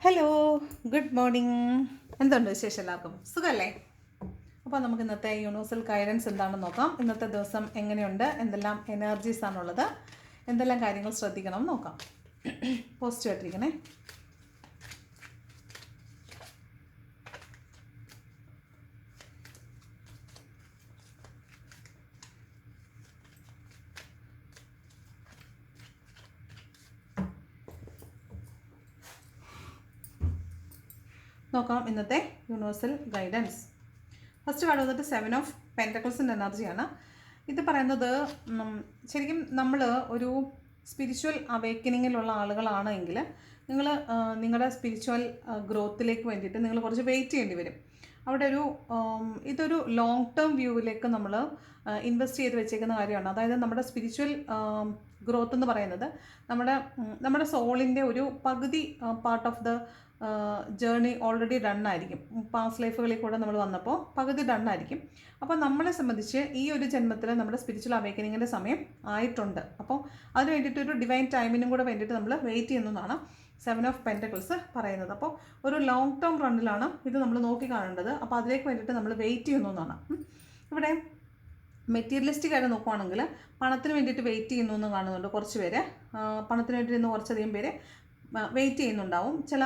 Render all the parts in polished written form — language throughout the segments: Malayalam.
Hello, good morning. എന്തുണ്ട് വിശേഷം? എല്ലാവർക്കും സുഖമല്ലേ? അപ്പോൾ നമുക്ക് ഇന്നത്തെ യൂണിവേഴ്സൽ ഗൈഡൻസ് എന്താണെന്ന് നോക്കാം. ഇന്നത്തെ ദിവസം എങ്ങനെയുണ്ട്, എന്തെല്ലാം എനർജീസ് ആണുള്ളത്, എന്തെല്ലാം കാര്യങ്ങൾ ശ്രദ്ധിക്കണം എന്ന് നോക്കാം. പോസിറ്റീവായിട്ടിരിക്കണേ. നോക്കാം ഇന്നത്തെ യൂണിവേഴ്സൽ ഗൈഡൻസ്. ഫസ്റ്റ് കാർഡ് വന്നിട്ട് 7 ഓഫ് പെൻറ്റക്കിൾസിൻ്റെ എനർജിയാണ്. ഇത് പറയുന്നത് ശരിക്കും നമ്മൾ ഒരു സ്പിരിച്വൽ അവേക്കനിങ്ങിലുള്ള ആളുകളാണ് എങ്കിൽ നിങ്ങൾ നിങ്ങളുടെ സ്പിരിച്വൽ ഗ്രോത്തിലേക്ക് വേണ്ടിയിട്ട് നിങ്ങൾ കുറച്ച് വെയിറ്റ് ചെയ്യേണ്ടി വരും. അവിടെ ഇതൊരു ലോങ് ടേം വ്യൂവിലേക്ക് നമ്മൾ ഇൻവെസ്റ്റ് ചെയ്ത് വെച്ചേക്കുന്ന കാര്യമാണ്. അതായത് നമ്മുടെ സ്പിരിച്വൽ ഗ്രോത്ത് എന്ന് പറയുന്നത് നമ്മുടെ സോളിൻ്റെ ഒരു പകുതി part of the journey already done ആയിരിക്കും. പാസ്റ്റ് ലൈഫുകളിൽ കൂടെ നമ്മൾ വന്നപ്പോൾ പകുതി ഡൺ ആയിരിക്കും. അപ്പോൾ നമ്മളെ സംബന്ധിച്ച് ഈ ഒരു ജന്മത്തിൽ നമ്മുടെ സ്പിരിച്വൽ അവേക്കനിങ്ങിൻ്റെ സമയം ആയിട്ടുണ്ട്. അപ്പോൾ അതിന് വേണ്ടിയിട്ട് ഒരു ഡിവൈൻ ടൈമിനും കൂടെ വേണ്ടിയിട്ട് നമ്മൾ വെയിറ്റ് ചെയ്യുന്നതാണ് 7 ഓഫ് പെൻറ്റക്കിൾസ് പറയുന്നത്. അപ്പോൾ ഒരു ലോങ് ടേം റണ്ണിലാണ് ഇത് നമ്മൾ നോക്കി കാണേണ്ടത്. അപ്പോൾ അതിലേക്ക് വേണ്ടിയിട്ട് നമ്മൾ വെയിറ്റ് ചെയ്യുന്നതാണ്. ഇവിടെ മെറ്റീരിയലിസ്റ്റിക് ആയിട്ട് നോക്കുവാണെങ്കിൽ പണത്തിന് വേണ്ടിയിട്ട് വെയിറ്റ് ചെയ്യുന്നു എന്ന് കാണുന്നുണ്ട്. കുറച്ച് പേര് പണത്തിന് വേണ്ടിയിട്ട് ഇന്ന് കുറച്ചധികം പേര് വെയിറ്റ് ചെയ്യുന്നുണ്ടാവും. ചില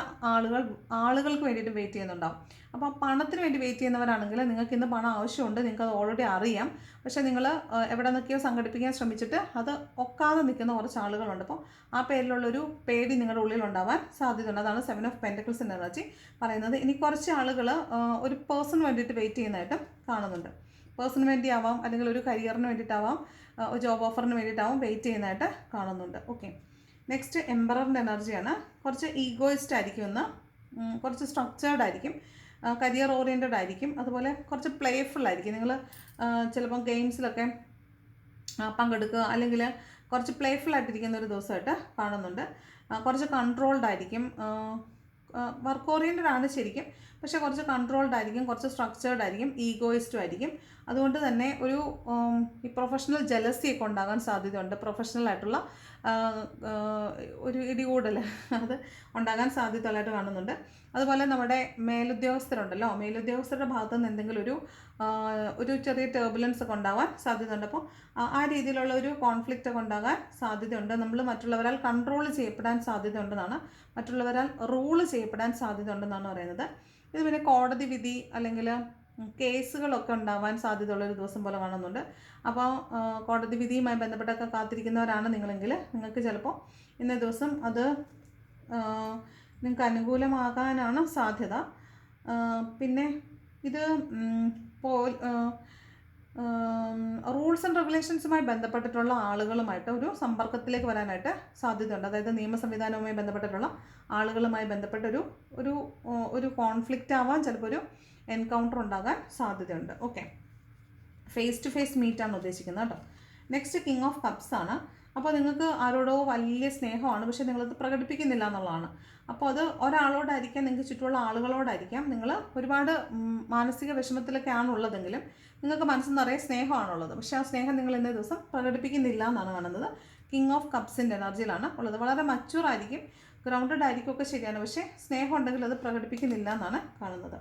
ആളുകൾക്ക് വേണ്ടിയിട്ട് വെയിറ്റ് ചെയ്യുന്നുണ്ടാവും. അപ്പോൾ പണത്തിന് വേണ്ടി വെയിറ്റ് ചെയ്യുന്നവരാണെങ്കിൽ നിങ്ങൾക്ക് ഇന്ന് പണം ആവശ്യമുണ്ട്, നിങ്ങൾക്കത് ഓൾറെഡി അറിയാം. പക്ഷേ നിങ്ങൾ എവിടെ നിൽക്കുകയോ സംഘടിപ്പിക്കാൻ ശ്രമിച്ചിട്ട് അത് ഒക്കാതെ നിൽക്കുന്ന കുറച്ച് ആളുകളുണ്ട്. അപ്പോൾ ആ പേരിലുള്ളൊരു പേടി നിങ്ങളുടെ ഉള്ളിലുണ്ടാവാൻ സാധ്യതയുണ്ട്. അതാണ് 7 ഓഫ് പെൻറ്റക്കിൾസിൻ്റെ എനർജി പറയുന്നത്. ഇനി കുറച്ച് ആളുകൾ ഒരു പേഴ്സൺ വേണ്ടിയിട്ട് വെയിറ്റ് ചെയ്യുന്നതായിട്ടും കാണുന്നുണ്ട്. പേഴ്സണിന് വേണ്ടിയാവാം, അല്ലെങ്കിൽ ഒരു കരിയറിന് വേണ്ടിയിട്ടാവാം, ജോബ് ഓഫറിന് വേണ്ടിയിട്ടാവാം വെയിറ്റ് ചെയ്യുന്നതായിട്ട് കാണുന്നുണ്ട്. ഓക്കെ, നെക്സ്റ്റ് എംബററിൻ്റെ എനർജിയാണ്. കുറച്ച് ഈഗോയിസ്റ്റ് ആയിരിക്കും ഇന്ന്, കുറച്ച് സ്ട്രക്ചേർഡ് ആയിരിക്കും, കരിയർ ഓറിയൻറ്റഡ് ആയിരിക്കും, അതുപോലെ കുറച്ച് പ്ലേഫുൾ ആയിരിക്കും. നിങ്ങൾ ചിലപ്പം ഗെയിംസിലൊക്കെ പങ്കെടുക്കുക, അല്ലെങ്കിൽ കുറച്ച് പ്ലേഫുൾ ആയിട്ടിരിക്കുന്ന ഒരു ദിവസമായിട്ട് കാണുന്നുണ്ട്. കുറച്ച് കൺട്രോൾഡ് ആയിരിക്കും, വർക്ക് ഓറിയൻറ്റഡ് ആണ് ശരിക്കും, പക്ഷേ കുറച്ച് കൺട്രോൾഡ് ആയിരിക്കും, കുറച്ച് സ്ട്രക്ചേർഡ് ആയിരിക്കും, ഈഗോയിസ്റ്റും ആയിരിക്കും. അതുകൊണ്ട് തന്നെ ഈ പ്രൊഫഷണൽ ജലസിയൊക്കെ ഉണ്ടാകാൻ സാധ്യതയുണ്ട്. പ്രൊഫഷണൽ ആയിട്ടുള്ള ഒരു ഇടികൂടൽ അത് ഉണ്ടാകാൻ സാധ്യതയുള്ളതായിട്ട് കാണുന്നുണ്ട്. അതുപോലെ നമ്മുടെ മേലുദ്യോഗസ്ഥരുണ്ടല്ലോ, മേലുദ്യോഗസ്ഥരുടെ ഭാഗത്തു നിന്ന് എന്തെങ്കിലും ഒരു ചെറിയ ടർബുലൻസ് ഒക്കെ ഉണ്ടാകാൻ സാധ്യതയുണ്ട്. അപ്പോൾ ആ രീതിയിലുള്ള ഒരു കോൺഫ്ലിക്റ്റ് ഒക്കെ ഉണ്ടാകാൻ സാധ്യതയുണ്ട്. നമ്മൾ മറ്റുള്ളവരാൽ കൺട്രോൾ ചെയ്യപ്പെടാൻ സാധ്യതയുണ്ടെന്നാണ്, മറ്റുള്ളവരാൽ റൂൾ ചെയ്യപ്പെടാൻ സാധ്യതയുണ്ടെന്നാണ് പറയുന്നത്. ഇത് പിന്നെ കോടതി വിധി അല്ലെങ്കിൽ കേസുകളൊക്കെ ഉണ്ടാവാൻ സാധ്യതയുള്ളൊരു ദിവസം പോലെ കാണുന്നുണ്ട്. അപ്പോൾ കോടതി വിധിയുമായി ബന്ധപ്പെട്ടൊക്കെ കാത്തിരിക്കുന്നവരാണ് നിങ്ങളെങ്കിൽ നിങ്ങൾക്ക് ചിലപ്പോൾ ഇന്നേ ദിവസം അത് നിങ്ങൾക്ക് അനുകൂലമാകാനാണ് സാധ്യത. പിന്നെ ഇത് റൂൾസ് ആൻഡ് റെഗുലേഷൻസുമായി ബന്ധപ്പെട്ടിട്ടുള്ള ആളുകളുമായിട്ട് ഒരു സമ്പർക്കത്തിലേക്ക് വരാനായിട്ട് സാധ്യതയുണ്ട്. അതായത് നിയമ സംവിധാനവുമായി ബന്ധപ്പെട്ടിട്ടുള്ള ആളുകളുമായി ബന്ധപ്പെട്ടൊരു ഒരു കോൺഫ്ലിക്റ്റ് ആവാൻ ചിലപ്പോൾ ഒരു എൻകൗണ്ടർ ഉണ്ടാകാൻ സാധ്യതയുണ്ട്. ഓക്കെ, ഫേസ് ടു ഫേസ് മീറ്റാണ് ഉദ്ദേശിക്കുന്നത് കേട്ടോ. നെക്സ്റ്റ് കിങ് ഓഫ് കപ്സ് ആണ്. അപ്പോൾ നിങ്ങൾക്ക് ആരോടോ വലിയ സ്നേഹമാണ്, പക്ഷേ നിങ്ങളത് പ്രകടിപ്പിക്കുന്നില്ല എന്നുള്ളതാണ്. അപ്പോൾ അത് ഒരാളോടായിരിക്കാം, നിങ്ങൾക്ക് ചുറ്റുമുള്ള ആളുകളോടായിരിക്കാം. നിങ്ങൾ ഒരുപാട് മാനസിക വിഷമത്തിലൊക്കെ ആണുള്ളതെങ്കിലും നിങ്ങൾക്ക് മനസ്സിൽ നിറയെ സ്നേഹമാണുള്ളത്, പക്ഷേ ആ സ്നേഹം നിങ്ങൾ ഇന്നേ ദിവസം പ്രകടിപ്പിക്കുന്നില്ല എന്നാണ് കാണുന്നത്. കിങ് ഓഫ് കപ്സിൻ്റെ എനർജിയിലാണ് ഉള്ളത്. വളരെ മച്യൂർ ആയിരിക്കും, ഗ്രൗണ്ടഡ് ആയിരിക്കും, ഒക്കെ ശരിയാണ്, പക്ഷേ സ്നേഹം ഉണ്ടെങ്കിൽ അത് പ്രകടിപ്പിക്കുന്നില്ല എന്നാണ് കാണുന്നത്.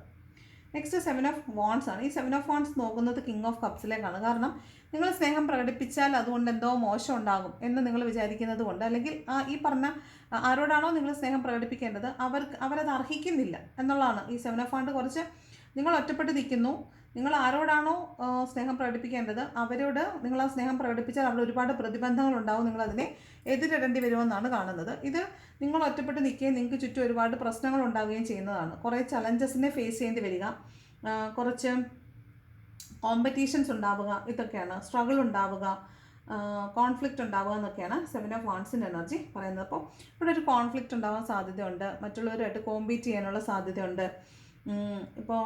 നെക്സ്റ്റ് 7 ഓഫ് വാണ്ട്സ് ആണ്. ഈ 7 ഓഫ് വാണ്ട്സ് നോക്കുന്നത് കിങ് ഓഫ് കപ്സിലേക്കാണ്. കാരണം നിങ്ങൾ സ്നേഹം പ്രകടിപ്പിച്ചാൽ അതുകൊണ്ട് എന്തോ മോശം ഉണ്ടാകും എന്ന് നിങ്ങൾ വിചാരിക്കുന്നത് കൊണ്ട്, അല്ലെങ്കിൽ ഈ പറഞ്ഞ ആരോടാണോ നിങ്ങൾ സ്നേഹം പ്രകടിപ്പിക്കേണ്ടത് അവരത് അർഹിക്കുന്നില്ല എന്നുള്ളതാണ്. ഈ 7 ഓഫ് വാണ്ട് കുറച്ച് നിങ്ങൾ ഒറ്റപ്പെട്ട് നിൽക്കുന്നു. നിങ്ങൾ ആരോടാണോ സ്നേഹം പ്രകടിപ്പിക്കേണ്ടത് അവരോട് നിങ്ങൾ ആ സ്നേഹം പ്രകടിപ്പിച്ചാൽ അവിടെ ഒരുപാട് പ്രതിബന്ധങ്ങളുണ്ടാവും, നിങ്ങളതിനെ എതിരിടേണ്ടി വരുമെന്നാണ് കാണുന്നത്. ഇത് നിങ്ങൾ ഒറ്റപ്പെട്ട് നിൽക്കുകയും നിങ്ങൾക്ക് ചുറ്റും ഒരുപാട് പ്രശ്നങ്ങൾ ഉണ്ടാവുകയും ചെയ്യുന്നതാണ്. കുറേ ചലഞ്ചസിനെ ഫേസ് ചെയ്യേണ്ടി വരിക, കുറച്ച് കോമ്പറ്റീഷൻസ് ഉണ്ടാവുക, ഇതൊക്കെയാണ്. സ്ട്രഗിൾ ഉണ്ടാവുക, കോൺഫ്ലിക്റ്റ് ഉണ്ടാവുക എന്നൊക്കെയാണ് 7 ഓഫ് വാണ്ട്സിൻ്റെ എനർജി പറയുന്നത്. അപ്പോൾ ഇവിടെ ഒരു കോൺഫ്ലിക്റ്റ് ഉണ്ടാവാൻ സാധ്യതയുണ്ട്, മറ്റുള്ളവരുമായിട്ട് കോമ്പീറ്റ് ചെയ്യാനുള്ള സാധ്യതയുണ്ട്. ഇപ്പോൾ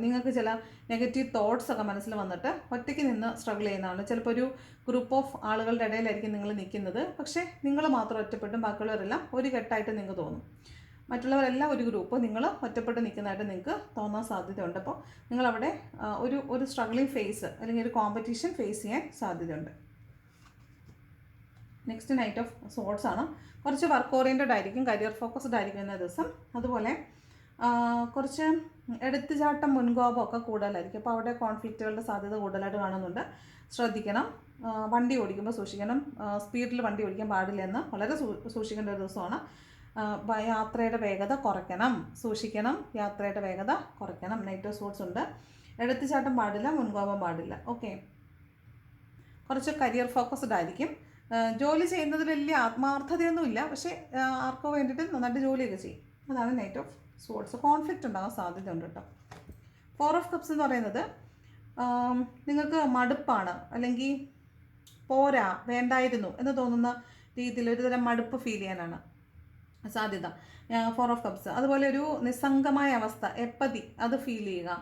നിങ്ങൾക്ക് ചില നെഗറ്റീവ് തോട്ട്സ് ഒക്കെ മനസ്സിൽ വന്നിട്ട് ഒറ്റയ്ക്ക് നിന്ന് സ്ട്രഗിൾ ചെയ്യുന്നതാണ്. ചിലപ്പോൾ ഒരു ഗ്രൂപ്പ് ഓഫ് ആളുകളുടെ ഇടയിലായിരിക്കും നിങ്ങൾ നിൽക്കുന്നത്, പക്ഷേ നിങ്ങൾ മാത്രം ഒറ്റപ്പെട്ടും ബാക്കിയുള്ളവരെല്ലാം ഒരു കെട്ടായിട്ട് നിങ്ങൾക്ക് തോന്നും. മറ്റുള്ളവരെല്ലാം ഒരു ഗ്രൂപ്പ്, നിങ്ങൾ ഒറ്റപ്പെട്ട് നിൽക്കുന്നതായിട്ട് നിങ്ങൾക്ക് തോന്നാൻ സാധ്യതയുണ്ട്. അപ്പോൾ നിങ്ങളവിടെ ഒരു സ്ട്രഗ്ലിംഗ് ഫേസ് അല്ലെങ്കിൽ ഒരു കോമ്പറ്റീഷൻ ഫേസ് ചെയ്യാൻ സാധ്യതയുണ്ട്. നെക്സ്റ്റ് നൈറ്റ് ഓഫ് സോർട്സ് ആണ്. കുറച്ച് വർക്ക് ഓറിയൻറ്റഡ് ആയിരിക്കും, കരിയർ ഫോക്കസ്ഡ് ആയിരിക്കും ഇന്ന ദിവസം. അതുപോലെ കുറച്ച് എടുത്തുചാട്ടം, മുൻകോപമൊക്കെ കൂടുതലായിരിക്കും. അപ്പോൾ അവിടെ കോൺഫ്ലിക്റ്റുകളുടെ സാധ്യത കൂടുതലായിട്ട് കാണുന്നുണ്ട്. ശ്രദ്ധിക്കണം. വണ്ടി ഓടിക്കുമ്പോൾ സൂക്ഷിക്കണം. സ്പീഡിൽ വണ്ടി ഓടിക്കാൻ പാടില്ലെന്ന് വളരെ സൂക്ഷിക്കേണ്ട ഒരു ദിവസമാണ്. യാത്രയുടെ വേഗത കുറയ്ക്കണം, സൂക്ഷിക്കണം. യാത്രയുടെ വേഗത കുറയ്ക്കണം. നൈറ്റ് ഓഫ് സോർട്സ് ഉണ്ട്. എടുത്തുചാട്ടം പാടില്ല, മുൻകോപം പാടില്ല. ഓക്കെ. കുറച്ച് കരിയർ ഫോക്കസ്ഡ് ആയിരിക്കും. ജോലി ചെയ്യുന്നതിൽ വലിയ ആത്മാർത്ഥതയൊന്നുമില്ല, പക്ഷേ ആർക്കോ വേണ്ടിയിട്ട് നന്നായിട്ട് ജോലിയൊക്കെ ചെയ്യും. അതാണ് നൈറ്റ് ഓഫ് സോർട്സ്. കോൺഫ്ലിക്റ്റ് ഉണ്ടാകാൻ സാധ്യതയുണ്ട് കേട്ടോ. 4 ഓഫ് കപ്സ് എന്ന് പറയുന്നത് നിങ്ങൾക്ക് മടുപ്പാണ്, അല്ലെങ്കിൽ പോരാ, വേണ്ടായിരുന്നു എന്ന് തോന്നുന്ന രീതിയിൽ ഒരുതരം മടുപ്പ് ഫീൽ ചെയ്യാനാണ് സാധ്യത. 4 ഓഫ് കപ്സ്. അതുപോലെ ഒരു നിസ്സംഗമായ അവസ്ഥ, എപ്പതി, അത് ഫീൽ ചെയ്യുക.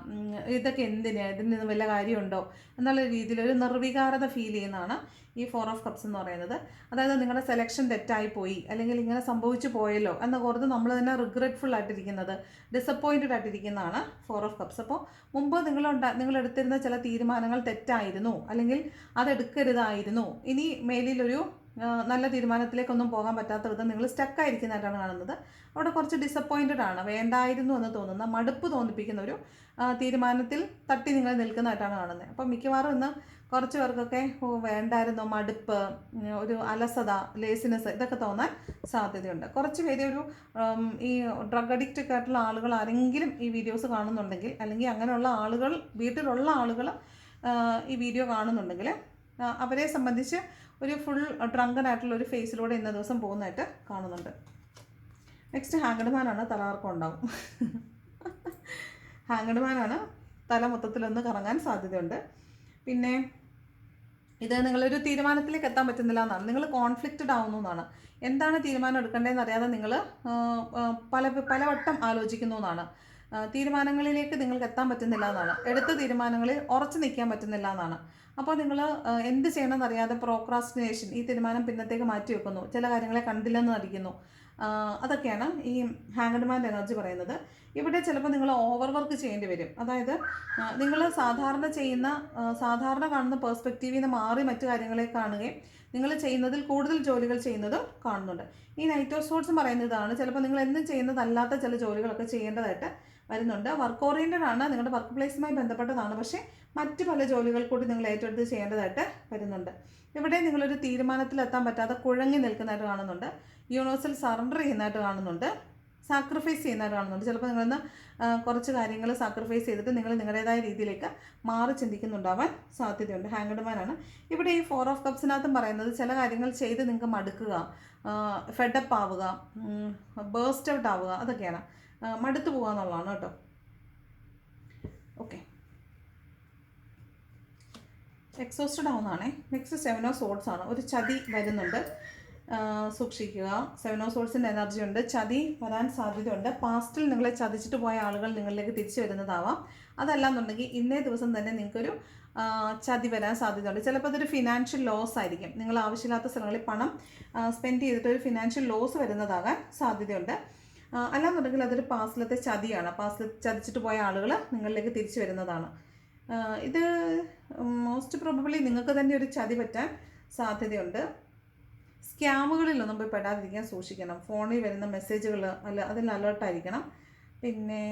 ഇതൊക്കെ എന്തിന്, ഇതിന് വല്ല കാര്യമുണ്ടോ എന്നുള്ള രീതിയിൽ ഒരു നിർവികാരത ഫീൽ ചെയ്യുന്നതാണ് ഈ 4 ഓഫ് കപ്സ് എന്ന് പറയുന്നത്. അതായത് നിങ്ങളുടെ സെലക്ഷൻ തെറ്റായിപ്പോയി, അല്ലെങ്കിൽ ഇങ്ങനെ സംഭവിച്ചു പോയല്ലോ എന്ന ഓർത്ത് നമ്മൾ തന്നെ റിഗ്രറ്റ്ഫുൾ ആയിട്ടിരിക്കുന്നത്, ഡിസപ്പോയിൻറ്റഡ് ആയിട്ടിരിക്കുന്നതാണ് 4 ഓഫ് കപ്സ്. അപ്പോൾ മുമ്പ് നിങ്ങളെടുത്തിരുന്ന ചില തീരുമാനങ്ങൾ തെറ്റായിരുന്നു, അല്ലെങ്കിൽ അതെടുക്കരുതായിരുന്നു, ഇനി മേലിലൊരു നല്ല തീരുമാനത്തിലേക്കൊന്നും പോകാൻ പറ്റാത്ത വിധം നിങ്ങൾ സ്റ്റക്കായിരിക്കുന്നതായിട്ടാണ് കാണുന്നത്. അവിടെ കുറച്ച് ഡിസപ്പോയിൻറ്റഡ് ആണ്, വേണ്ടായിരുന്നു എന്ന് തോന്നുന്ന, മടുപ്പ് തോന്നിപ്പിക്കുന്ന ഒരു തീരുമാനത്തിൽ തട്ടി നിങ്ങൾ നിൽക്കുന്നതായിട്ടാണ് കാണുന്നത്. അപ്പം മിക്കവാറും ഇന്ന് കുറച്ച് പേർക്കൊക്കെ വേണ്ടായിരുന്നു, മടുപ്പ്, ഒരു അലസത, ലേസിനെസ്, ഇതൊക്കെ തോന്നാൻ സാധ്യതയുണ്ട്. കുറച്ച് പേര് ഒരു ഈ ഡ്രഗ് അഡിക്റ്റ് ഒക്കെ ആയിട്ടുള്ള ആളുകൾ ആരെങ്കിലും ഈ വീഡിയോസ് കാണുന്നുണ്ടെങ്കിൽ, അല്ലെങ്കിൽ അങ്ങനെയുള്ള ആളുകൾ, വീട്ടിലുള്ള ആളുകൾ ഈ വീഡിയോ കാണുന്നുണ്ടെങ്കിൽ അവരെ സംബന്ധിച്ച് ഒരു ഫുൾ ഡ്രങ്കനായിട്ടുള്ള ഒരു ഫേസിലൂടെ ഇന്ന ദിവസം പോകുന്നതായിട്ട് കാണുന്നുണ്ട്. നെക്സ്റ്റ് ഹാങ്ക്ഡ് മാനാണ്. തലകറക്കം ഉണ്ടാവും. ഹാങ്ക്ഡ് മാനാണ്. തല മൊത്തത്തിലൊന്ന് കറങ്ങാൻ സാധ്യതയുണ്ട്. പിന്നെ ഇത് നിങ്ങളൊരു തീരുമാനത്തിലേക്ക് എത്താൻ പറ്റുന്നില്ല എന്നാണ്, നിങ്ങൾ കോൺഫ്ലിക്റ്റഡ് ആവുന്നു എന്നാണ്. എന്താണ് തീരുമാനം എടുക്കേണ്ടതെന്ന് അറിയാതെ നിങ്ങൾ പലവട്ടം ആലോചിക്കുന്നു എന്നാണ്. തീരുമാനങ്ങളിലേക്ക് നിങ്ങൾക്ക് എത്താൻ പറ്റുന്നില്ല എന്നാണ്. എടുത്ത തീരുമാനങ്ങളിൽ ഉറച്ചു നിൽക്കാൻ പറ്റുന്നില്ല എന്നാണ്. അപ്പോൾ നിങ്ങൾ എന്ത് ചെയ്യണമെന്ന് അറിയാതെ പ്രോക്രാസ്റ്റിനേഷൻ, ഈ തീരുമാനം പിന്നത്തേക്ക് മാറ്റി വെക്കുന്നു, ചില കാര്യങ്ങളെ കണ്ടില്ലെന്ന് നടിക്കുന്നു. അതൊക്കെയാണ് ഈ ഹാങ്ക്ഡ് മാൻ്റെ എനർജി പറയുന്നത്. ഇവിടെ ചിലപ്പോൾ നിങ്ങൾ ഓവർ വർക്ക് ചെയ്യേണ്ടി വരും. അതായത് നിങ്ങൾ സാധാരണ കാണുന്ന പേഴ്സ്പെക്റ്റീവിൽ നിന്ന് മാറി മറ്റു കാര്യങ്ങളെ കാണുകയും നിങ്ങൾ ചെയ്യുന്നതിൽ കൂടുതൽ ജോലികൾ ചെയ്യുന്നത് കാണുന്നുണ്ട്. ഈ നൈറ്റ് ഓഫ് സോർട്സ് പറയുന്നതാണ്, ചിലപ്പോൾ നിങ്ങൾ എന്നും ചെയ്യുന്നതല്ലാത്ത ചില ജോലികളൊക്കെ ചെയ്യേണ്ടതായിട്ട് വരുന്നുണ്ട്. വർക്ക് ഓറിയൻറ്റഡ് ആണ്, നിങ്ങളുടെ വർക്ക് പ്ലേസുമായി ബന്ധപ്പെട്ടതാണ്, പക്ഷേ മറ്റ് പല ജോലികൾ കൂടി നിങ്ങൾ ഏറ്റെടുത്ത് ചെയ്യേണ്ടതായിട്ട് വരുന്നുണ്ട്. ഇവിടെ നിങ്ങളൊരു തീരുമാനത്തിലെത്താൻ പറ്റാതെ കുഴങ്ങി നിൽക്കുന്നതായിട്ട് കാണുന്നുണ്ട്. യൂണിവേഴ്സൽ സറണ്ടർ ചെയ്യുന്നതായിട്ട് കാണുന്നുണ്ട്. സാക്രിഫൈസ് ചെയ്യുന്നതായിട്ട് കാണുന്നുണ്ട്. ചിലപ്പോൾ നിങ്ങളിന്ന് കുറച്ച് കാര്യങ്ങൾ സാക്രിഫൈസ് ചെയ്തിട്ട് നിങ്ങൾ നിങ്ങളുടേതായ രീതിയിലേക്ക് മാറി ചിന്തിക്കുന്നുണ്ടാവാൻ സാധ്യതയുണ്ട്. ഹാങ്ക്ഡ് മാനാണ്. ഇവിടെ ഈ 4 ഓഫ് കപ്സിനകത്തും പറയുന്നത് ചില കാര്യങ്ങൾ ചെയ്ത് നിങ്ങൾക്ക് മടുക്കുക, ഫെഡപ്പ് ആവുക, ബേസ്റ്റ് ഔട്ട് ആവുക, അതൊക്കെയാണ്. മടുത്തു പോകുക എന്നുള്ളതാണ് കേട്ടോ. ഓക്കെ. എക്സോസ്റ്റഡ് ആവുന്നതാണേ. നെക്സ്റ്റ് 7 ഓഫ് സോർട്സ് ആണ്. ഒരു ചതി വരുന്നുണ്ട്, സൂക്ഷിക്കുക. 7 ഓഫ് സോർട്സിൻ്റെ എനർജി ഉണ്ട്. ചതി വരാൻ സാധ്യതയുണ്ട്. പാസ്റ്റിൽ നിങ്ങളെ ചതിച്ചിട്ട് പോയ ആളുകൾ നിങ്ങളിലേക്ക് തിരിച്ചു വരുന്നതാവാം. അതല്ലാന്നുണ്ടെങ്കിൽ ഇന്നേ ദിവസം തന്നെ നിങ്ങൾക്കൊരു ചതി വരാൻ സാധ്യതയുണ്ട്. ചിലപ്പോൾ അതൊരു ഫിനാൻഷ്യൽ ലോസ് ആയിരിക്കും. നിങ്ങൾ ആവശ്യമില്ലാത്ത സ്ഥലങ്ങളിൽ പണം സ്പെൻഡ് ചെയ്തിട്ട് ഒരു ഫിനാൻഷ്യൽ ലോസ് വരുന്നതാകാൻ സാധ്യതയുണ്ട്. അല്ലാന്നുണ്ടെങ്കിൽ അതൊരു പാസ്റ്റിലത്തെ ചതിയാണ്. പാസ്റ്റിൽ ചതിച്ചിട്ട് പോയ ആളുകൾ നിങ്ങളിലേക്ക് തിരിച്ചു വരുന്നതാണ്. ഇത് മോസ്റ്റ് പ്രോബബ്ലി നിങ്ങൾക്ക് തന്നെ ഒരു ചതി പറ്റാൻ സാധ്യതയുണ്ട്. സ്കാമുകളിലൊന്നും പോയി പെടാതിരിക്കാൻ സൂക്ഷിക്കണം. ഫോണിൽ വരുന്ന മെസ്സേജുകൾ അതിൽ അലേർട്ടായിരിക്കണം. പിന്നെ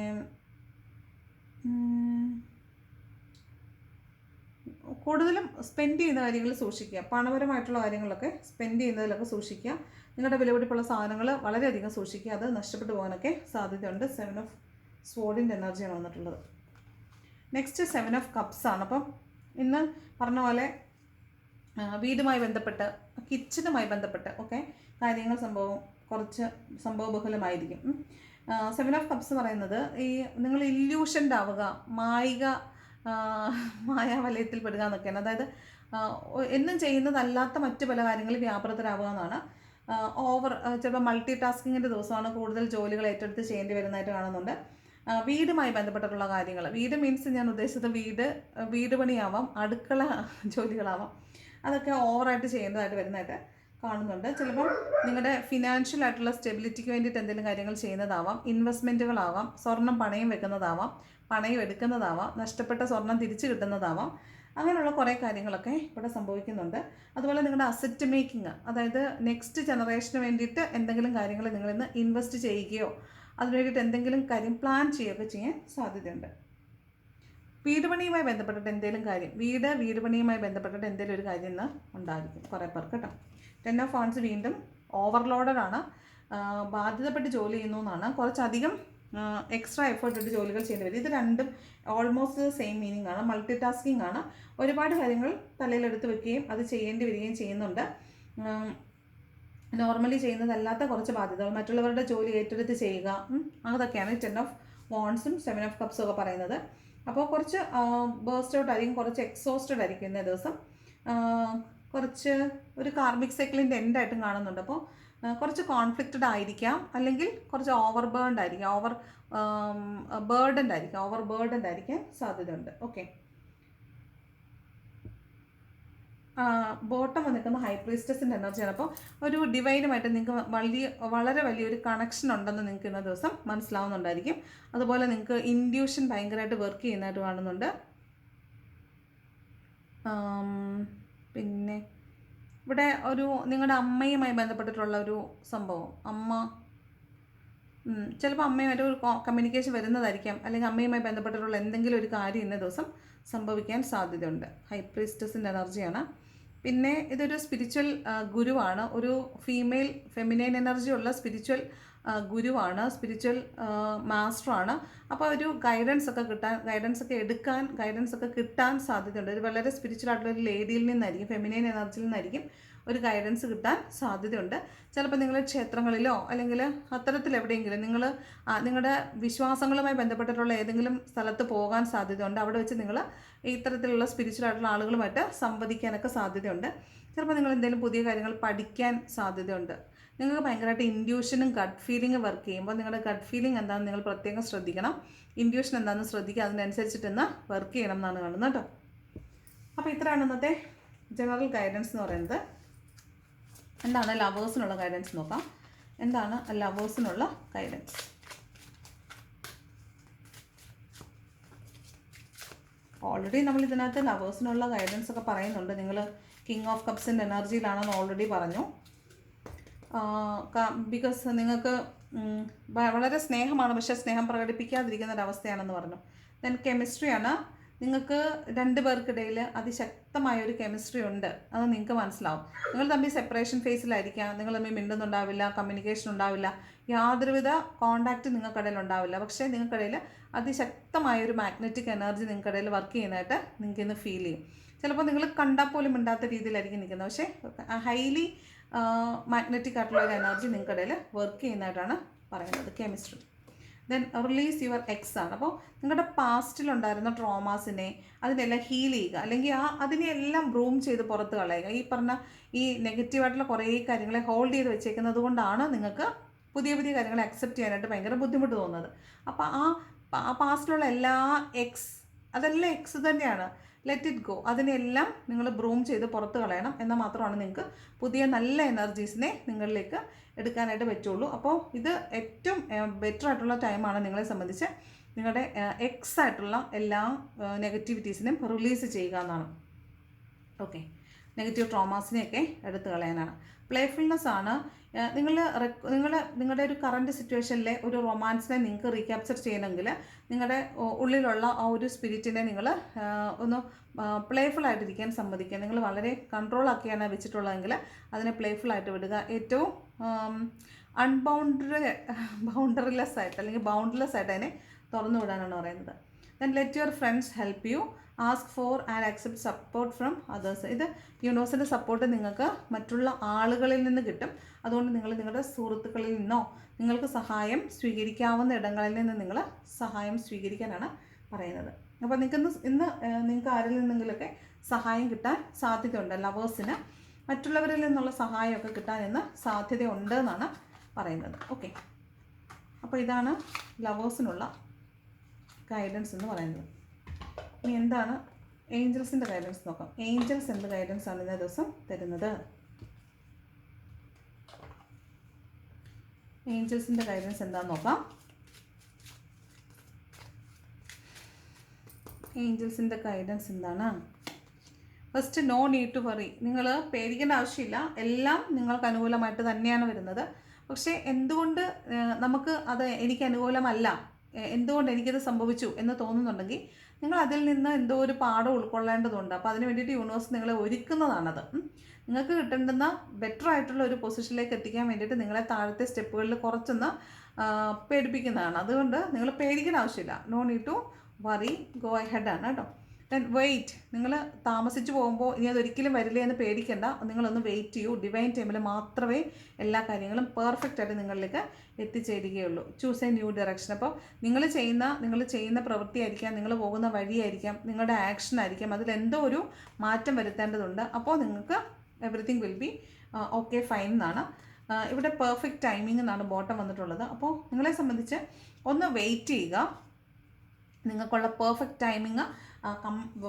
കൂടുതലും സ്പെൻഡ് ചെയ്യുന്ന കാര്യങ്ങൾ സൂക്ഷിക്കുക. പണപരമായിട്ടുള്ള കാര്യങ്ങളൊക്കെ സ്പെൻഡ് ചെയ്യുന്നതിലൊക്കെ സൂക്ഷിക്കുക. നിങ്ങളുടെ വിലപിടിപ്പുള്ള സാധനങ്ങൾ വളരെയധികം സൂക്ഷിക്കുക. അത് നഷ്ടപ്പെട്ടു പോകാനൊക്കെ സാധ്യതയുണ്ട്. 7 ഓഫ് സ്വോർഡിൻ്റെ എനർജിയാണ് വന്നിട്ടുള്ളത്. നെക്സ്റ്റ് 7 ഓഫ് കപ്സ് ആണ്. അപ്പം ഇന്ന് പറഞ്ഞ പോലെ വീടുമായി ബന്ധപ്പെട്ട്, കിച്ചണുമായി ബന്ധപ്പെട്ട് ഒക്കെ കാര്യങ്ങൾ കുറച്ച് സംഭവബഹുലമായിരിക്കും. 7 ഓഫ് കപ്സ് പറയുന്നത് ഈ നിങ്ങൾ ഇല്യൂഷൻഡ് ആവുക, മായാവലയത്തിൽ പെടുക എന്നൊക്കെയാണ്. അതായത് എന്നും ചെയ്യുന്നതല്ലാത്ത മറ്റു പല കാര്യങ്ങളിൽ വ്യാപൃതരാവുക എന്നാണ്. ചിലപ്പോൾ മൾട്ടി ടാസ്കിങ്ങിൻ്റെ ദിവസമാണ്. കൂടുതൽ ജോലികൾ ഏറ്റെടുത്ത് ചെയ്യേണ്ടി വരുന്നതായിട്ട് കാണുന്നുണ്ട്. വീടുമായി ബന്ധപ്പെട്ടിട്ടുള്ള കാര്യങ്ങൾ, വീട് മീൻസ് ഞാൻ ഉദ്ദേശിച്ചത് വീട് പണിയാവാം, അടുക്കള ജോലികളാവാം, അതൊക്കെ ഓവറായിട്ട് ചെയ്യേണ്ടതായിട്ട് വരുന്നതായിട്ട് കാണുന്നുണ്ട്. ചിലപ്പോൾ നിങ്ങളുടെ ഫിനാൻഷ്യൽ ആയിട്ടുള്ള സ്റ്റെബിലിറ്റിക്ക് വേണ്ടിയിട്ട് എന്തെങ്കിലും കാര്യങ്ങൾ ചെയ്യുന്നതാവാം, ഇൻവെസ്റ്റ്മെൻറ്റുകളാവാം, സ്വർണം പണയം വെക്കുന്നതാവാം, പണയം എടുക്കുന്നതാവാം, നഷ്ടപ്പെട്ട സ്വർണം തിരിച്ചു കിട്ടുന്നതാവാം. അങ്ങനെയുള്ള കുറേ കാര്യങ്ങളൊക്കെ ഇവിടെ സംഭവിക്കുന്നുണ്ട്. അതുപോലെ നിങ്ങളുടെ അസറ്റ് മേക്കിംഗ്, അതായത് നെക്സ്റ്റ് ജനറേഷന് വേണ്ടിയിട്ട് എന്തെങ്കിലും കാര്യങ്ങൾ നിങ്ങളിന്ന് ഇൻവെസ്റ്റ് ചെയ്യുകയോ അതിന് വേണ്ടിയിട്ട് എന്തെങ്കിലും കാര്യം പ്ലാൻ ചെയ്യുകയൊക്കെ ചെയ്യാൻ സാധ്യതയുണ്ട്. വീട് പണിയുമായി ബന്ധപ്പെട്ടിട്ട് എന്തെങ്കിലും കാര്യം, വീട് പണിയുമായി ബന്ധപ്പെട്ടിട്ട് എന്തെങ്കിലും ഒരു കാര്യം ഇന്ന് ഉണ്ടായിരിക്കും കുറേ പേർക്ക് കേട്ടോ. 10 ഓഫ് വാണ്ട്സ് വീണ്ടും ഓവർലോഡഡാണ്, ബാധ്യതപ്പെട്ട് ജോലി ചെയ്യുന്നു എന്നാണ്. കുറച്ചധികം എക്സ്ട്രാ എഫേർട്ട് ഇട്ട് ജോലികൾ ചെയ്യേണ്ടി വരും. ഇത് രണ്ടും ഓൾമോസ്റ്റ് സെയിം മീനിങ് ആണ്, മൾട്ടി ടാസ്കിങ് ആണ്. ഒരുപാട് കാര്യങ്ങൾ തലയിലെടുത്ത് വെക്കുകയും അത് ചെയ്യേണ്ടി വരികയും ചെയ്യുന്നുണ്ട്. നോർമലി ചെയ്യുന്നതല്ലാത്ത കുറച്ച് ബാധ്യതകൾ, മറ്റുള്ളവരുടെ ജോലി ഏറ്റെടുത്ത് ചെയ്യുക, അതൊക്കെയാണ് 10 ഓഫ് വാണ്ട്സും 7 ഓഫ് കപ്സും ഒക്കെ പറയുന്നത്. അപ്പോൾ കുറച്ച് ബേസ്റ്റ് ഔട്ട് ആയിരിക്കും, കുറച്ച് എക്സോസ്റ്റഡ് ആയിരിക്കും ഇന്നേ ദിവസം. കുറച്ച് ഒരു കാർമിക് സൈക്കിളിൻ്റെ എൻഡായിട്ടും കാണുന്നുണ്ട്. അപ്പോൾ കുറച്ച് കോൺഫ്ലിക്റ്റഡ് ആയിരിക്കാം, അല്ലെങ്കിൽ കുറച്ച് ഓവർ ബേൺഡ് ആയിരിക്കാം, ഓവർ ബേർഡൻഡ് ആയിരിക്കാൻ സാധ്യതയുണ്ട്. ഓക്കെ, ബോട്ടം വന്നിരിക്കുന്ന ഹൈ പ്രീസ്റ്റസിൻ്റെ എനർജിയാണ്. അപ്പോൾ ഒരു ഡിവൈനുമായിട്ട് നിങ്ങൾക്ക് വളരെ വലിയൊരു കണക്ഷൻ ഉണ്ടെന്ന് നിങ്ങൾക്ക് ഇന്ന ദിവസം മനസ്സിലാവുന്നുണ്ടായിരിക്കും. അതുപോലെ നിങ്ങൾക്ക് ഇൻഡ്യൂഷൻ ഭയങ്കരമായിട്ട് വർക്ക് ചെയ്യുന്നതായിട്ട് കാണുന്നുണ്ട്. പിന്നെ ഇവിടെ ഒരു നിങ്ങളുടെ അമ്മയുമായി ബന്ധപ്പെട്ടിട്ടുള്ള ഒരു സംഭവം, ചിലപ്പോൾ അമ്മയുമായിട്ട് ഒരു കമ്മ്യൂണിക്കേഷൻ വരുന്നതായിരിക്കാം, അല്ലെങ്കിൽ അമ്മയുമായി ബന്ധപ്പെട്ടിട്ടുള്ള എന്തെങ്കിലും ഒരു കാര്യം ഇന്ന ദിവസം സംഭവിക്കാൻ സാധ്യതയുണ്ട്. ഹൈ പ്രീസ്റ്റസിൻ്റെ എനർജിയാണ്. പിന്നെ ഇതൊരു സ്പിരിച്വൽ ഗുരുവാണ്, ഒരു ഫെമിനൈൻ എനർജി ഉള്ള സ്പിരിച്വൽ ഗുരുവാണ്, സ്പിരിച്വൽ മാസ്റ്ററാണ്. അപ്പോൾ ഒരു ഗൈഡൻസ് ഒക്കെ കിട്ടാൻ സാധ്യതയുണ്ട്. ഒരു വളരെ സ്പിരിച്വൽ ആയിട്ടുള്ള ഒരു ലേഡിയിൽ നിന്നായിരിക്കും, ഫെമിനൈൻ എനർജിയിൽ നിന്നായിരിക്കും ഒരു ഗൈഡൻസ് കിട്ടാൻ സാധ്യതയുണ്ട്. ചിലപ്പോൾ നിങ്ങൾ ക്ഷേത്രങ്ങളിലോ അല്ലെങ്കിൽ അത്തരത്തിൽ എവിടെയെങ്കിലും നിങ്ങളുടെ വിശ്വാസങ്ങളുമായി ബന്ധപ്പെട്ടിട്ടുള്ള ഏതെങ്കിലും സ്ഥലത്ത് പോകാൻ സാധ്യതയുണ്ട്. അവിടെ വെച്ച് നിങ്ങൾ ഇത്തരത്തിലുള്ള സ്പിരിച്വൽ ആയിട്ടുള്ള ആളുകളുമായിട്ട് സംവദിക്കാനൊക്കെ സാധ്യതയുണ്ട്. ചിലപ്പോൾ നിങ്ങൾ എന്തെങ്കിലും പുതിയ കാര്യങ്ങൾ പഠിക്കാൻ സാധ്യതയുണ്ട്. നിങ്ങൾക്ക് ഭയങ്കരമായിട്ട് ഇൻഡ്യൂഷനും ഗട്ട് ഫീലിംഗ് വർക്ക് ചെയ്യുമ്പോൾ നിങ്ങളുടെ ഗട്ട് ഫീലിംഗ് എന്താണെന്ന് നിങ്ങൾ പ്രത്യേകം ശ്രദ്ധിക്കണം. ഇൻഡ്യൂഷൻ എന്താണെന്ന് ശ്രദ്ധിക്കുക, അതിനനുസരിച്ചിട്ട് വർക്ക് ചെയ്യണം എന്നാണ് കാണുന്നത് കേട്ടോ. അപ്പോൾ ഇത്രയാണ് ഇന്നത്തെ ജനറൽ ഗൈഡൻസ് എന്ന് പറയുന്നത്. എന്താണ് ലവേഴ്സിനുള്ള ഗൈഡൻസ് നോക്കാം. എന്താണ് ലവേഴ്സിനുള്ള ഗൈഡൻസ്? ഓൾറെഡി നമ്മൾ ഇതിനകത്ത് ലവേഴ്സിനുള്ള ഗൈഡൻസ് ഒക്കെ പറയുന്നുണ്ട്. നിങ്ങൾ കിങ് ഓഫ് കപ്സിൻ്റെ എനർജിയിലാണെന്ന് ഓൾറെഡി പറഞ്ഞു. ബിക്കോസ് നിങ്ങൾക്ക് വളരെ സ്നേഹമാണ്, പക്ഷേ സ്നേഹം പ്രകടിപ്പിക്കാതിരിക്കുന്ന ഒരവസ്ഥയാണെന്ന് പറഞ്ഞു. ദെൻ കെമിസ്ട്രിയാണ്. നിങ്ങൾക്ക് രണ്ട് പേർക്കിടയിൽ അതിശക്തമായൊരു കെമിസ്ട്രി ഉണ്ട്, അത് നിങ്ങൾക്ക് മനസ്സിലാവും. നിങ്ങൾ തമ്മിൽ സെപ്പറേഷൻ ഫേസിലായിരിക്കാം, നിങ്ങൾ തമ്മിൽ മിണ്ടുന്നുണ്ടാവില്ല, കമ്മ്യൂണിക്കേഷൻ ഉണ്ടാവില്ല, യാതൊരുവിധ കോണ്ടാക്റ്റ് നിങ്ങൾക്കിടയിൽ ഉണ്ടാവില്ല. പക്ഷേ നിങ്ങൾക്കിടയിൽ അതിശക്തമായൊരു മാഗ്നറ്റിക് എനർജി നിങ്ങൾക്കിടയിൽ വർക്ക് ചെയ്യുന്നതായിട്ട് നിങ്ങൾക്ക് ഇന്ന് ഫീൽ ചെയ്യും. ചിലപ്പോൾ നിങ്ങൾ കണ്ടാൽ പോലും മിണ്ടാത്ത രീതിയിലായിരിക്കും നിൽക്കുന്നത്, പക്ഷേ ഹൈലി മാഗ്നറ്റിക് ആയിട്ടുള്ള ഒരു എനർജി നിങ്ങൾക്കിടയിൽ വർക്ക് ചെയ്യുന്നതായിട്ടാണ് പറയുന്നത്. Chemistry. Then release your X ആണ്. അപ്പോൾ നിങ്ങളുടെ പാസ്റ്റിലുണ്ടായിരുന്ന ട്രോമാസിനെ അതിനെല്ലാം ഹീൽ ചെയ്യുക, അല്ലെങ്കിൽ അതിനെയെല്ലാം ബ്രൂം ചെയ്ത് പുറത്ത് കളയുക. ഈ പറഞ്ഞ ഈ നെഗറ്റീവായിട്ടുള്ള കുറേ കാര്യങ്ങളെ ഹോൾഡ് ചെയ്ത് വെച്ചേക്കുന്നത് കൊണ്ടാണ് നിങ്ങൾക്ക് പുതിയ പുതിയ കാര്യങ്ങളെ അക്സെപ്റ്റ് ചെയ്യാനായിട്ട് ഭയങ്കര ബുദ്ധിമുട്ട് തോന്നുന്നത്. അപ്പോൾ ആ പാസ്റ്റിലുള്ള അതെല്ലാം എക്സ് തന്നെയാണ്. Let it go. അതിനെല്ലാം നിങ്ങൾ ബ്രൂം ചെയ്ത് പുറത്ത് കളയണം. എന്നാൽ മാത്രമാണ് നിങ്ങൾക്ക് പുതിയ നല്ല എനർജീസിനെ നിങ്ങളിലേക്ക് എടുക്കാനായിട്ട് പറ്റുള്ളൂ. അപ്പോൾ ഇത് ഏറ്റവും ബെറ്റർ ആയിട്ടുള്ള ടൈമാണ് നിങ്ങളെ സംബന്ധിച്ച്. നിങ്ങളുടെ എക്സ് ആയിട്ടുള്ള എല്ലാ നെഗറ്റിവിറ്റീസിനെയും റിലീസ് ചെയ്യുക എന്നാണ്. ഓക്കെ, നെഗറ്റീവ് ട്രോമാസിനെയൊക്കെ എടുത്ത് കളയാനാണ്. പ്ലേഫുൾനെസ് ആണ്. നിങ്ങളുടെ ഒരു കറൻറ്റ് സിറ്റുവേഷനിലെ ഒരു റൊമാൻസിനെ നിങ്ങൾക്ക് റീക്യാപ്ചർ ചെയ്യണമെങ്കിൽ നിങ്ങളുടെ ഉള്ളിലുള്ള ആ ഒരു സ്പിരിറ്റിനെ നിങ്ങൾ ഒന്ന് പ്ലേഫുള്ളായിട്ടിരിക്കാൻ സമ്മതിക്കുക. നിങ്ങൾ വളരെ കൺട്രോളാക്കിയാണ് വെച്ചിട്ടുള്ളതെങ്കിൽ അതിനെ പ്ലേഫുള്ളായിട്ട് വിടുക. ഏറ്റവും ബൗണ്ടറിലെസ് ആയിട്ട് അല്ലെങ്കിൽ ബൗണ്ടർലെസ് ആയിട്ട് അതിനെ തുറന്നു വിടാനാണ് പറയുന്നത്. Then let your friends help you, ask for and accept support from others. ഇത് യൂണിവേഴ്സിൻ്റെ സപ്പോർട്ട് നിങ്ങൾക്ക് മറ്റുള്ള ആളുകളിൽ നിന്ന് കിട്ടും. അതുകൊണ്ട് നിങ്ങൾ നിങ്ങളുടെ സുഹൃത്തുക്കളിൽ നിന്നോ നിങ്ങൾക്ക് സഹായം സ്വീകരിക്കാവുന്ന ഇടങ്ങളിൽ നിന്ന് നിങ്ങൾ സഹായം സ്വീകരിക്കാനാണ് പറയുന്നത്. അപ്പോൾ നിങ്ങൾക്ക് ആരിൽ നിന്നെങ്കിലൊക്കെ സഹായം കിട്ടാൻ സാധ്യതയുണ്ട്. ലവേഴ്സിന് മറ്റുള്ളവരിൽ നിന്നുള്ള സഹായമൊക്കെ കിട്ടാൻ ഇന്ന് സാധ്യതയുണ്ട് എന്നാണ് പറയുന്നത്. ഓക്കെ, അപ്പോൾ ഇതാണ് ലവേഴ്സിനുള്ള ഗൈഡൻസ് എന്ന് പറയുന്നത്. ഇനി എന്താണ് ഏഞ്ചൽസിൻ്റെ ഗൈഡൻസ് നോക്കാം. ഏഞ്ചൽസ് എന്ത് ഗൈഡൻസ് ആണ് ഇന്നേ ദിവസം തരുന്നത്? ഏഞ്ചൽസിൻ്റെ ഗൈഡൻസ് എന്താണെന്ന് നോക്കാം. ഏഞ്ചൽസിൻ്റെ ഗൈഡൻസ് എന്താണ്? First no need to worry. നിങ്ങൾ പേടിക്കേണ്ട ആവശ്യമില്ല. എല്ലാം നിങ്ങൾക്ക് അനുകൂലമായിട്ട് തന്നെയാണ് വരുന്നത്. പക്ഷേ എന്തുകൊണ്ട് നമുക്ക് അത് എനിക്ക് അനുകൂലമല്ല, എന്തുകൊണ്ട് എനിക്കത് സംഭവിച്ചു എന്ന് തോന്നുന്നുണ്ടെങ്കിൽ നിങ്ങൾ അതിൽ നിന്ന് എന്തോ ഒരു പാഠം ഉൾക്കൊള്ളേണ്ടതുണ്ട്. അപ്പോൾ അതിന് വേണ്ടിയിട്ട് യൂണിവേഴ്സ് നിങ്ങളെ ഒരുക്കുന്നതാണത്. നിങ്ങൾക്ക് കിട്ടേണ്ടുന്ന ബെറ്റർ ആയിട്ടുള്ള ഒരു പൊസിഷനിലേക്ക് എത്തിക്കാൻ വേണ്ടിയിട്ട് നിങ്ങളെ താഴത്തെ സ്റ്റെപ്പുകളിൽ കുറച്ചൊന്ന് പേടിപ്പിക്കുന്നതാണ്. അതുകൊണ്ട് നിങ്ങൾ പേടിക്കേണ്ട ആവശ്യമില്ല. No need to worry, go ahead ആണ് കേട്ടോ. Then wait. നിങ്ങൾ താമസിച്ച് പോകുമ്പോൾ ഇനി അതൊരിക്കലും വരില്ല എന്ന് പേടിക്കേണ്ട. നിങ്ങളൊന്ന് വെയിറ്റ് ചെയ്യൂ. ഡിവൈൻ ടൈമിൽ മാത്രമേ എല്ലാ കാര്യങ്ങളും പെർഫെക്റ്റ് ആയിട്ട് നിങ്ങളിലേക്ക് എത്തിച്ചേരുകയുള്ളൂ. Choose a new direction. അപ്പോൾ നിങ്ങൾ ചെയ്യുന്ന പ്രവൃത്തിയായിരിക്കാം, നിങ്ങൾ പോകുന്ന വഴിയായിരിക്കാം, നിങ്ങളുടെ ആക്ഷൻ ആയിരിക്കാം, അതിലെന്തോ ഒരു മാറ്റം വരുത്തേണ്ടതുണ്ട്. അപ്പോൾ നിങ്ങൾക്ക് everything will be okay fine എന്നാണ്. ഇവിടെ പെർഫെക്റ്റ് ടൈമിംഗ് എന്നാണ് ബോട്ടം വന്നിട്ടുള്ളത്. അപ്പോൾ നിങ്ങളെ സംബന്ധിച്ച് ഒന്ന് വെയിറ്റ് ചെയ്യുക. നിങ്ങൾക്കുള്ള പെർഫെക്റ്റ് ടൈമിങ്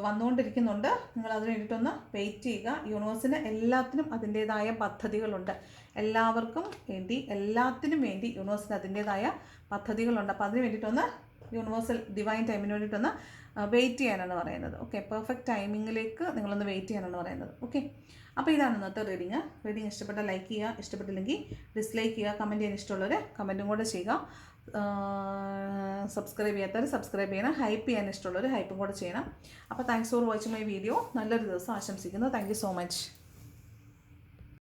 വന്നുകൊണ്ടിരിക്കുന്നുണ്ട്. നിങ്ങൾ അതിന് വേണ്ടിയിട്ടൊന്ന് വെയിറ്റ് ചെയ്യുക. യൂണിവേഴ്സിന് എല്ലാത്തിനും അതിൻ്റേതായ പദ്ധതികളുണ്ട്. എല്ലാത്തിനും വേണ്ടി യൂണിവേഴ്സിന് അതിൻ്റേതായ പദ്ധതികളുണ്ട്. അപ്പോൾ അതിന് വേണ്ടിയിട്ടൊന്ന് യൂണിവേഴ്സൽ ഡിവൈൻ ടൈമിന് വേണ്ടിയിട്ടൊന്ന് വെയിറ്റ് ചെയ്യാനാണ് പറയുന്നത്. ഓക്കെ, പെർഫെക്റ്റ് ടൈമിങ്ങിലേക്ക് നിങ്ങളൊന്ന് വെയിറ്റ് ചെയ്യാനാണ് പറയുന്നത്. ഓക്കെ, അപ്പോൾ ഇതാണ് ഇന്നത്തെ റീഡിങ് ഇഷ്ടപ്പെട്ടാൽ ലൈക്ക് ചെയ്യുക, ഇഷ്ടപ്പെട്ടില്ലെങ്കിൽ ഡിസ്ലൈക്ക് ചെയ്യുക. കമൻറ്റ് ചെയ്യാൻ ഇഷ്ടമുള്ളവർ കമൻറ്റും കൂടെ ചെയ്യുക. സബ്സ്ക്രൈബ് ചെയ്യാത്തവർ സബ്സ്ക്രൈബ് ചെയ്യണം. ഹൈപ്പ് ചെയ്യാൻ ഇഷ്ടമുള്ളവർ ഹൈപ്പും കൂടെ ചെയ്യണം. അപ്പോൾ thanks for watching my video. നല്ലൊരു ദിവസം ആശംസിക്കുന്നു. Thank you so much.